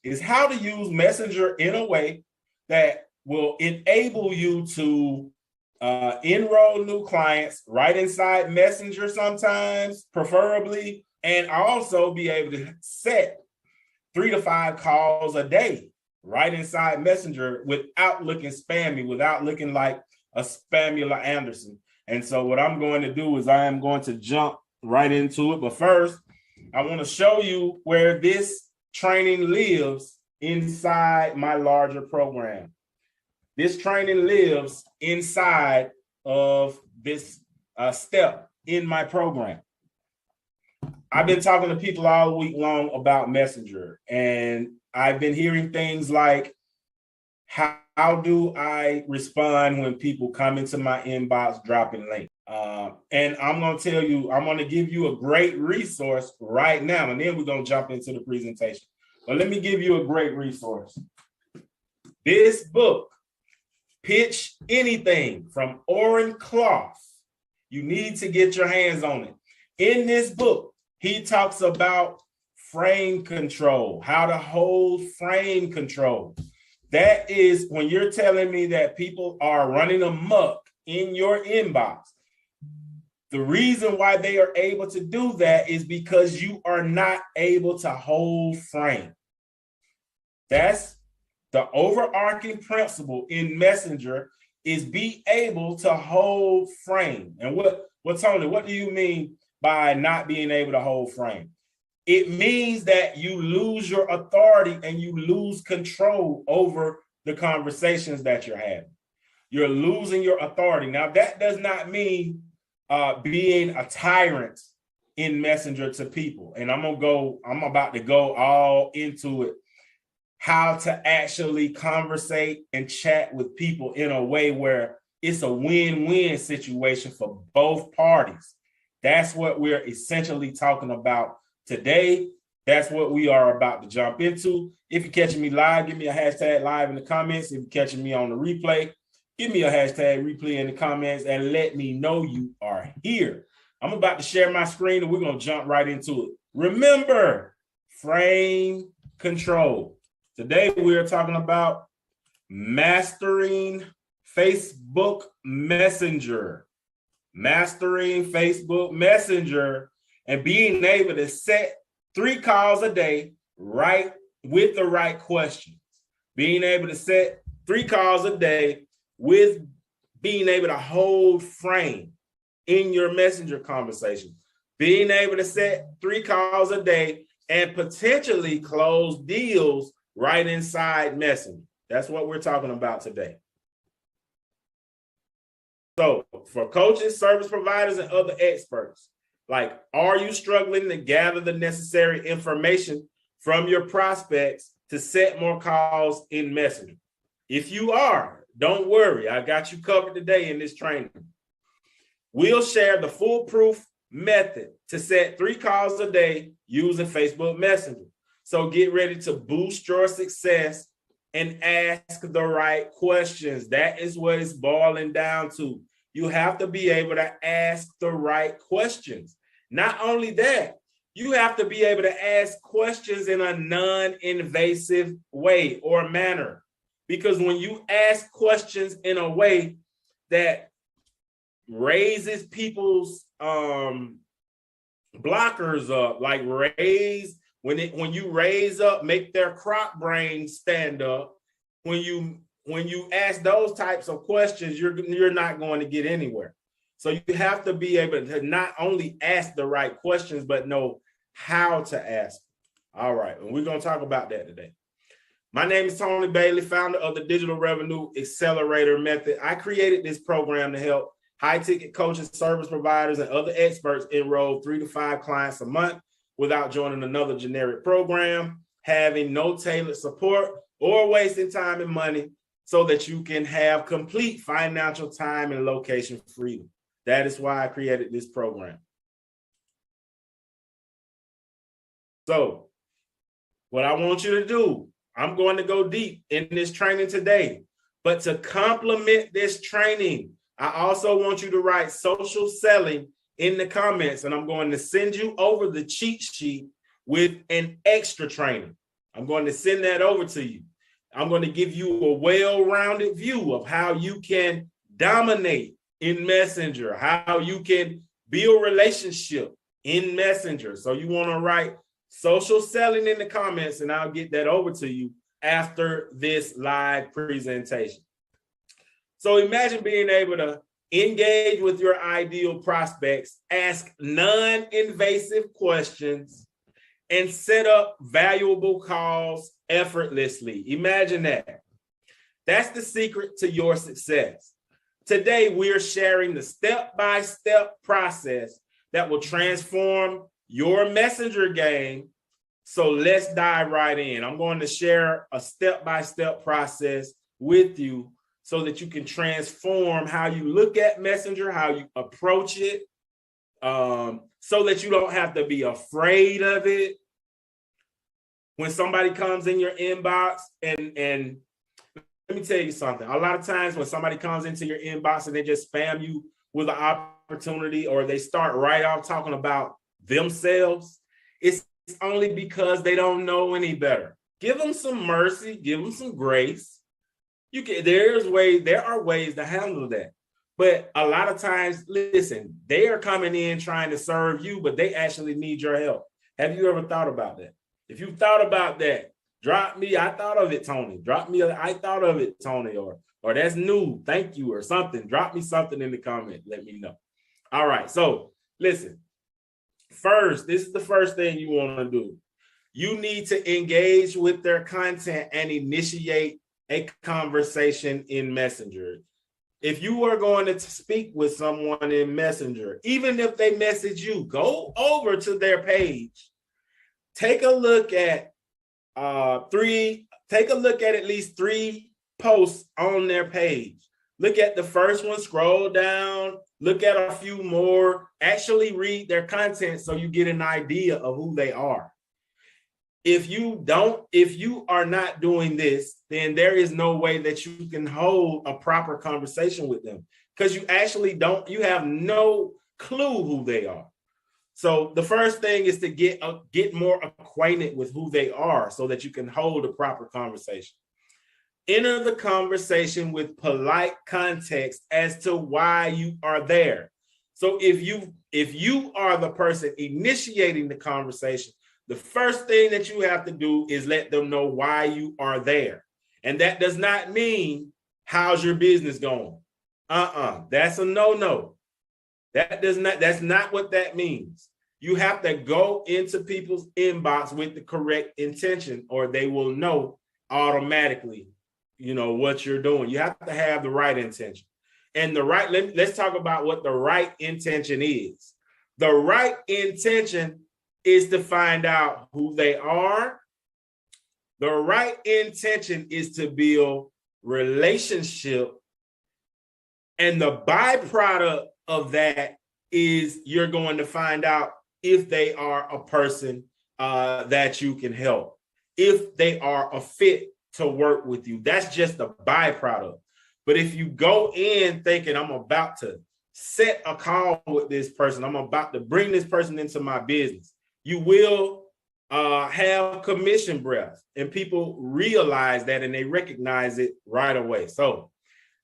is how to use Messenger in a way that will enable you to enroll new clients right inside Messenger sometimes, preferably, and also be able to set 3 to 5 calls a day right inside Messenger without looking spammy, without looking like a Spamula Anderson. And so what I'm going to do is I am going to jump right into it. But first, I want to show you where this training lives inside my larger program. This training lives inside of this step in my program. I've been talking to people all week long about Messenger, and I've been hearing things like, how do I respond when people come into my inbox dropping links? And I'm going to tell you, I'm going to give you a great resource right now, and then we're going to jump into the presentation. But let me give you a great resource. This book, Pitch Anything, from Oren Clough. You need to get your hands on it. In this book, he talks about frame control, how to hold frame control. That is when you're telling me that people are running amok in your inbox. The reason why they are able to do that is because you are not able to hold frame. That's the overarching principle in Messenger, is be able to hold frame. And what Tony, what do you mean by not being able to hold frame? It means that you lose your authority and you lose control over the conversations that you're having. You're losing your authority. Now, that does not mean being a tyrant in Messenger to people. And I'm about to go all into it, how to actually conversate and chat with people in a way where it's a win-win situation for both parties. That's what we're essentially talking about today. That's what we are about to jump into. If you're catching me live, give me a hashtag live in the comments. If you're catching me on the replay, give me a hashtag replay in the comments and let me know you are here. I'm about to share my screen and we're going to jump right into it. Remember, frame control. Today we're talking about mastering Facebook Messenger. Mastering Facebook Messenger and being able to set 3 calls a day right with the right questions. Being able to set 3 calls a day with being able to hold frame in your Messenger conversation. Being able to set 3 calls a day and potentially close deals right inside Messenger. That's what we're talking about today. So for coaches, service providers, and other experts, like, are you struggling to gather the necessary information from your prospects to set more calls in Messenger? If you are, don't worry. I got you covered today in this training. We'll share the foolproof method to set 3 calls a day using Facebook Messenger. So get ready to boost your success and ask the right questions. That is what it's boiling down to. You have to be able to ask the right questions. Not only that, you have to be able to ask questions in a non-invasive way or manner. Because when you ask questions in a way that raises people's blockers up, like when you raise up, make their crop brain stand up. When you ask those types of questions, you're not going to get anywhere. So you have to be able to not only ask the right questions, but know how to ask. All right, and we're going to talk about that today. My name is Tony Bailey, founder of the Digital Revenue Accelerator Method. I created this program to help high-ticket coaches, service providers, and other experts enroll 3 to 5 clients a month without joining another generic program, having no tailored support, or wasting time and money, so that you can have complete financial time and location freedom. That is why I created this program. So what I want you to do, I'm going to go deep in this training today, but to complement this training, I also want you to write social selling in the comments, and I'm going to send you over the cheat sheet with an extra training. I'm going to send that over to you. I'm going to give you a well-rounded view of how you can dominate in Messenger, how you can build relationship in Messenger. So you want to write social selling in the comments, and I'll get that over to you after this live presentation. So imagine being able to engage with your ideal prospects, ask non-invasive questions, and set up valuable calls effortlessly. Imagine that. That's the secret to your success. Today, we're sharing the step-by-step process that will transform your messenger game. So let's dive right in. I'm going to share a step-by-step process with you so that you can transform how you look at Messenger, how you approach it, so that you don't have to be afraid of it. When somebody comes in your inbox, and let me tell you something. A lot of times when somebody comes into your inbox and they just spam you with an opportunity, or they start right off talking about themselves, it's only because they don't know any better. Give them some mercy, give them some grace. There are ways to handle that. But a lot of times, listen, they are coming in trying to serve you, but they actually need your help. Have you ever thought about that? If you thought about that, drop me, I thought of it, Tony. Drop me, I thought of it, Tony, or that's new, thank you, or something. Drop me something in the comment. Let me know. All right, so listen. First, this is the first thing you want to do. You need to engage with their content and initiate a conversation in Messenger. If you are going to speak with someone in Messenger, even if they message you, go over to their page. Take a look at at least 3 posts on their page. Look at the first one, scroll down, look at a few more, actually read their content so you get an idea of who they are. If you are not doing this, then there is no way that you can hold a proper conversation with them, because you have no clue who they are. So the first thing is to get more acquainted with who they are so that you can hold a proper conversation. Enter the conversation with polite context as to why you are there. So if you are the person initiating the conversation, the first thing that you have to do is let them know why you are there. And that does not mean, how's your business going? That's a no-no. That's not what that means. You have to go into people's inbox with the correct intention, or they will know automatically, what you're doing. You have to have the right intention. And let's talk about what the right intention is. The right intention is to find out who they are. The right intention is to build relationship. And the byproduct of that is you're going to find out if they are a person that you can help, if they are a fit to work with you. That's just the byproduct. But if you go in thinking, I'm about to set a call with this person, I'm about to bring this person into my business, you will have commission breath, and people realize that and they recognize it right away. So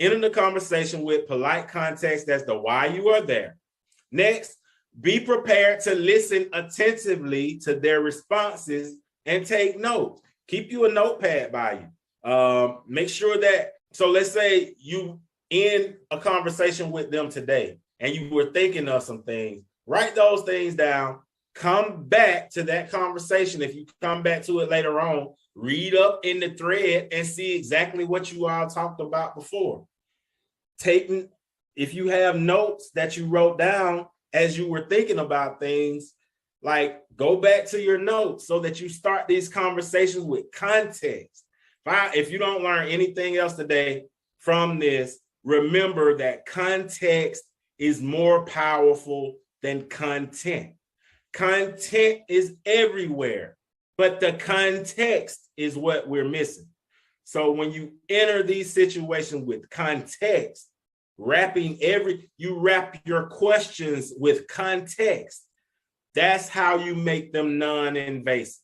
enter the conversation with polite context. That's the why you are there. Next, be prepared to listen attentively to their responses and take notes. Keep you a notepad by you. Make sure that, so let's say you in a conversation with them today and you were thinking of some things, write those things down, come back to that conversation. If you come back to it later on, read up in the thread and see exactly what you all talked about before. If you have notes that you wrote down as you were thinking about things, like go back to your notes so that you start these conversations with context. If you don't learn anything else today from this, remember that context is more powerful than content. Content is everywhere, but the context is what we're missing. So when you enter these situations with context, you wrap your questions with context. That's how you make them non-invasive.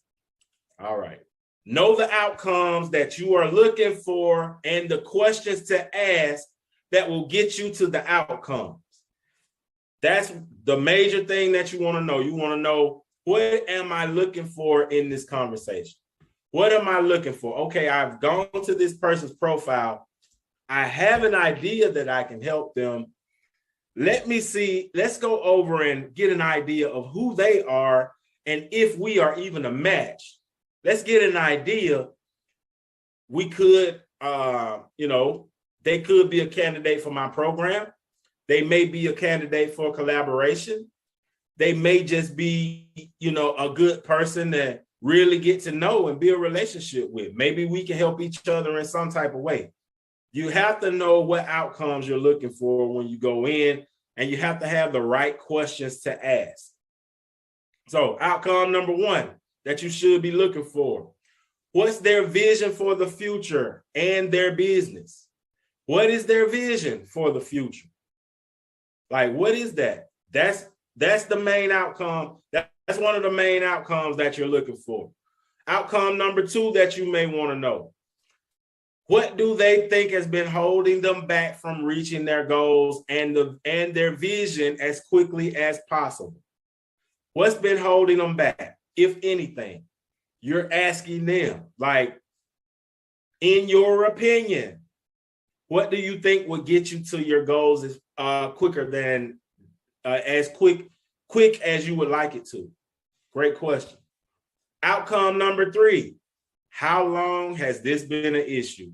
All right. Know the outcomes that you are looking for and the questions to ask that will get you to the outcomes. That's the major thing that you want to know. You want to know, what am I looking for in this conversation? What am I looking for? Okay, I've gone to this person's profile. I have an idea that I can help them. Let me see. Let's go over and get an idea of who they are and if we are even a match. Let's get an idea. We could, they could be a candidate for my program. They may be a candidate for collaboration. They may just be, a good person that really get to know and build a relationship with. Maybe we can help each other in some type of way. You have to know what outcomes you're looking for when you go in, and you have to have the right questions to ask. So outcome number one that you should be looking for: what's their vision for the future and their business? What is their vision for the future? Like, what is that? That's the main outcome. That's one of the main outcomes that you're looking for. Outcome number two that you may want to know: what do they think has been holding them back from reaching their goals and their vision as quickly as possible? What's been holding them back, if anything? You're asking them, like, in your opinion, what do you think would get you to your goals quicker than as quick as you would like it to? Great question. Outcome number three: how long has this been an issue?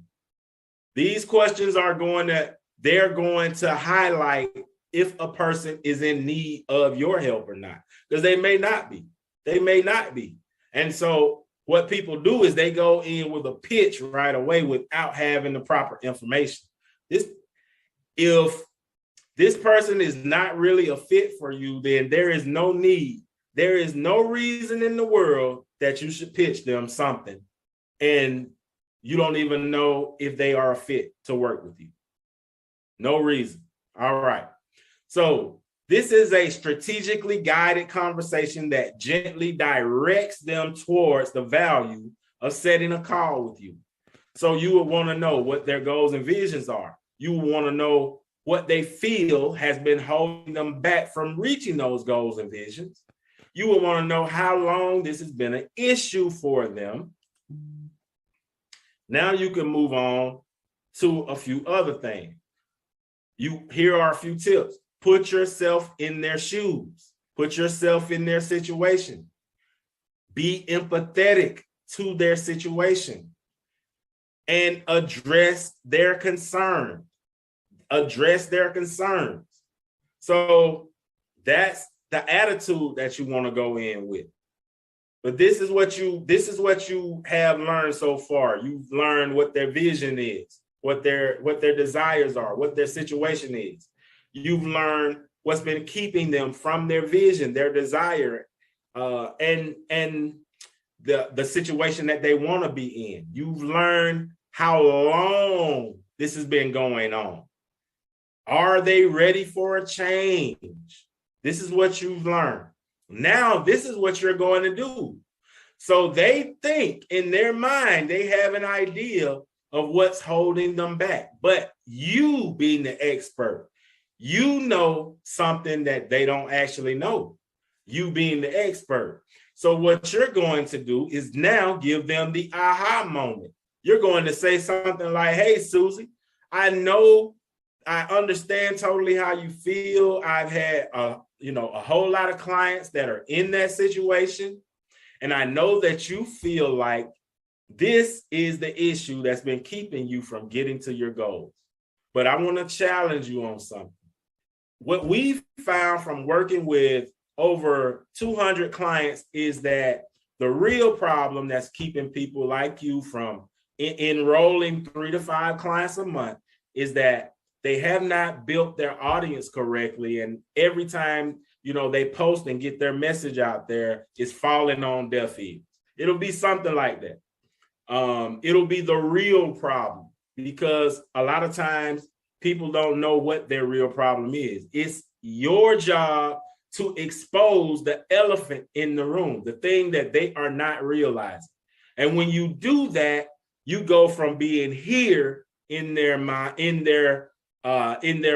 These questions they're going to highlight if a person is in need of your help or not, because they may not be. And so what people do is they go in with a pitch right away without having the proper information. If this person is not really a fit for you, then there is no need. There is no reason in the world that you should pitch them something and you don't even know if they are a fit to work with you. No reason. All right. So this is a strategically guided conversation that gently directs them towards the value of setting a call with you. So you would want to know what their goals and visions are. You would want to know what they feel has been holding them back from reaching those goals and visions. You would want to know how long this has been an issue for them. Now you can move on to a few other things. Here are a few tips. Put yourself in their shoes. Put yourself in their situation. Be empathetic to their situation and address their concerns. So that's the attitude that you want to go in with. But this is what you have learned so far. You've learned what their vision is, what their desires are, what their situation is. You've learned what's been keeping them from their vision, their desire, and the situation that they want to be in. You've learned how long this has been going on. Are they ready for a change? This is what you've learned. Now, this is what you're going to do. So they think in their mind, they have an idea of what's holding them back. But you, being the expert, you know something that they don't actually know, you being the expert. So what you're going to do is now give them the aha moment. You're going to say something like, hey, Susie, I understand totally how you feel. I've had a whole lot of clients that are in that situation. And I know that you feel like this is the issue that's been keeping you from getting to your goals. But I want to challenge you on something. What we've found from working with over 200 clients is that the real problem that's keeping people like you from enrolling 3 to 5 clients a month is that they have not built their audience correctly. And every time, they post and get their message out there, it's falling on deaf ears. It'll be something like that. It'll be the real problem, because a lot of times people don't know what their real problem is. It's your job to expose the elephant in the room, the thing that they are not realizing. And when you do that, you go from being here in their mind, in their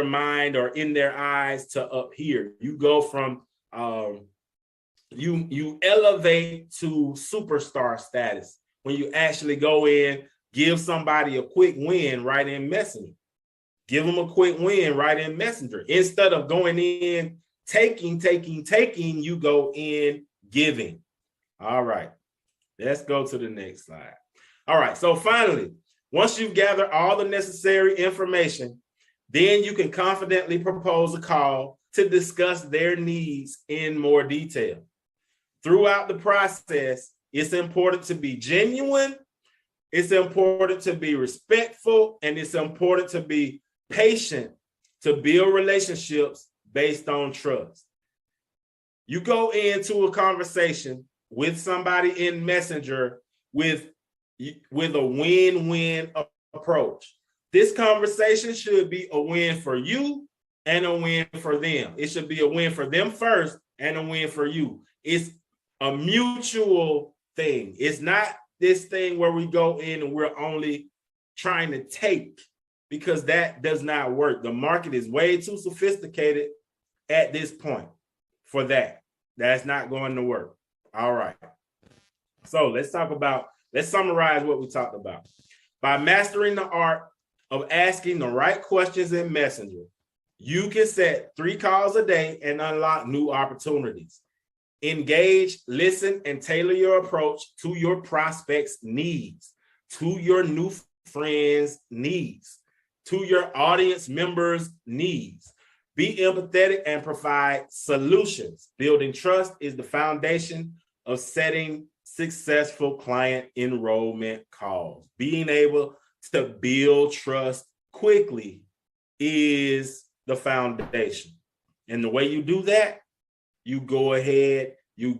mind or in their eyes to up here. You go from you elevate to superstar status when you actually go in, give somebody a quick win right in Messenger. Give them a quick win right in Messenger. Instead of going in, taking, you go in giving. All right. Let's go to the next slide. All right. So finally, once you've gathered all the necessary information, then you can confidently propose a call to discuss their needs in more detail. Throughout the process, it's important to be genuine, it's important to be respectful, and it's important to be patient to build relationships based on trust. You go into a conversation with somebody in Messenger with a win-win approach. This conversation should be a win for you and a win for them. It should be a win for them first and a win for you. It's a mutual thing. It's not this thing where we go in and we're only trying to take, because that does not work. The market is way too sophisticated at this point for that. That's not going to work. All right. So let's summarize what we talked about. By mastering the art of asking the right questions in Messenger, you can set 3 calls a day and unlock new opportunities. Engage, listen, and tailor your approach to your prospects' needs, to your new friends' needs, to your audience members' needs. Be empathetic and provide solutions. Building trust is the foundation of setting successful client enrollment calls. Being able to build trust quickly is the foundation. And the way you do that, you go ahead, you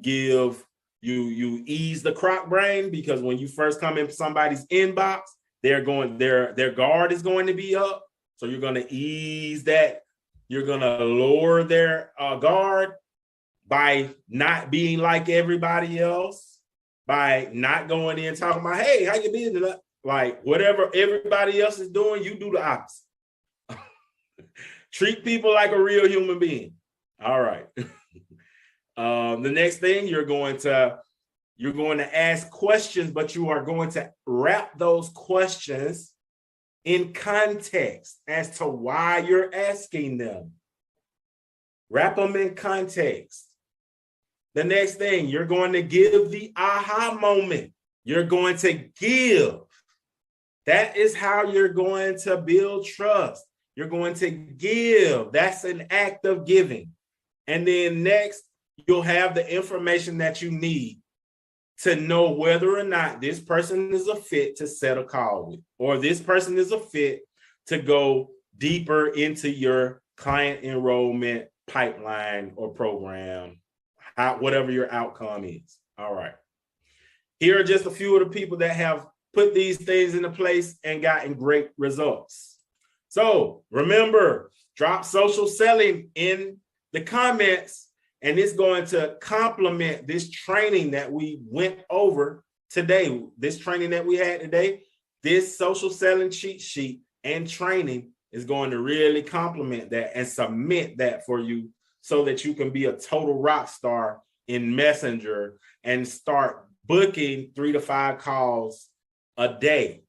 ease the crock brain, because when you first come in somebody's inbox, their guard is going to be up. So you're going to ease that. You're going to lower their guard by not being like everybody else, by not going in talking about, hey, how you been? Like whatever everybody else is doing, you do the opposite. Treat people like a real human being. All right. The next thing, you're going to ask questions, but you are going to wrap those questions in context as to why you're asking them. Wrap them in context. The next thing, you're going to give the aha moment. You're going to give. That is how you're going to build trust. You're going to give. That's an act of giving. And then next, you'll have the information that you need to know whether or not this person is a fit to set a call with, or this person is a fit to go deeper into your client enrollment pipeline or program, whatever your outcome is. All right. Here are just a few of the people that have put these things into place and gotten great results. So remember, drop social selling in the comments, and it's going to complement this training that we went over today. This training that we had today, this social selling cheat sheet and training is going to really complement that and submit that for you so that you can be a total rock star in Messenger and start booking 3 to 5 calls a day.